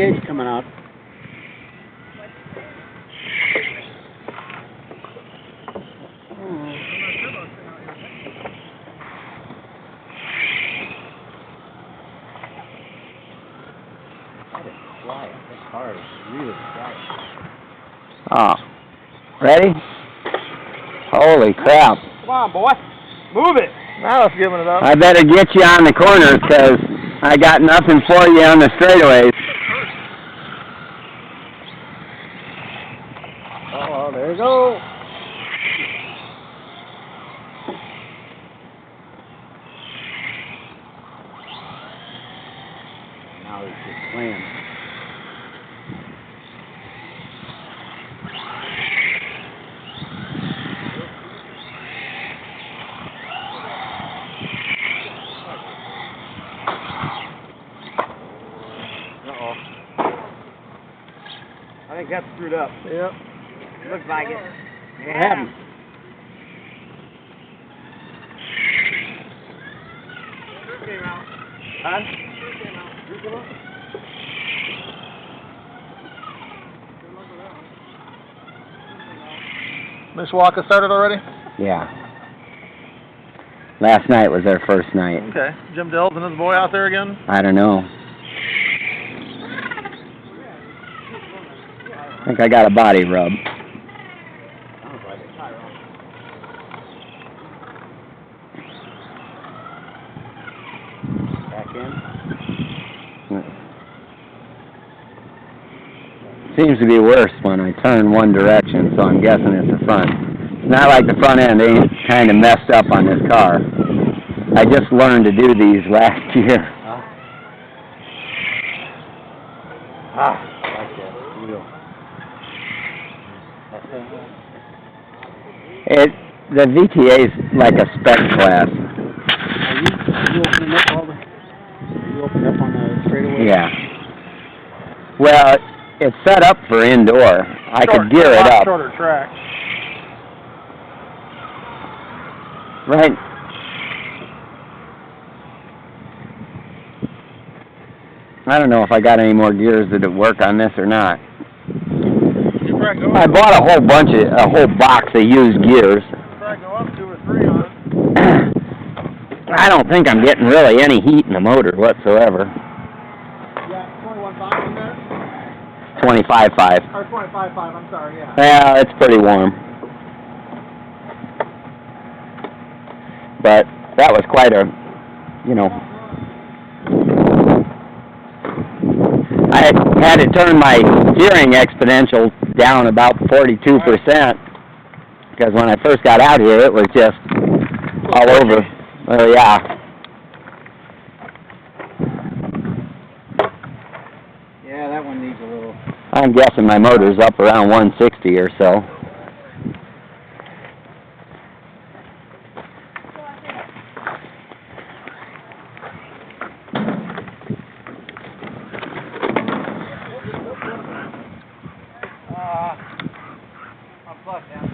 VTH coming out. Quiet. This car is really quiet. Oh. Ready? Holy crap. Come on, boy. Move it. Now it's giving it up. I better get you on the corners because I got nothing for you on the straightaways. Oh, there you go. Now he's just playing. Uh-oh. I think that's screwed up. Yep. Looks like it. What happened? Came out. Huh? Came out. Came out. Miss Walker started already? Yeah. Last night was our first night. Okay. Jim Dills and his boy out there again? I don't know. I think I got a body rub. Back in. Seems to be worse when I turn one direction, so I'm guessing it's the front. It's not like the front end ain't kind of messed up on this car. I just learned to do these last year. Like that wheel. The VTA's like a spec class. Are you opening up all the? Are you opening up on the straightaway? Yeah. Well, it's set up for indoor. I could gear it up. Shorter track. Right. I don't know if I got any more gears that work on this or not. I bought a whole box of used gears. Try to go up 2 or 3 on it. I don't think I'm getting really any heat in the motor whatsoever. Yeah, 21.5 in there? 25.5. Or 25.5, I'm sorry, yeah. Well, it's pretty warm. But that was quite a, you know. I had to turn my steering exponential down about 42%, because when I first got out here, it was just all over. Oh, yeah. Yeah, that one needs a little. I'm guessing my motor's up around 160 or so. I'm flush now.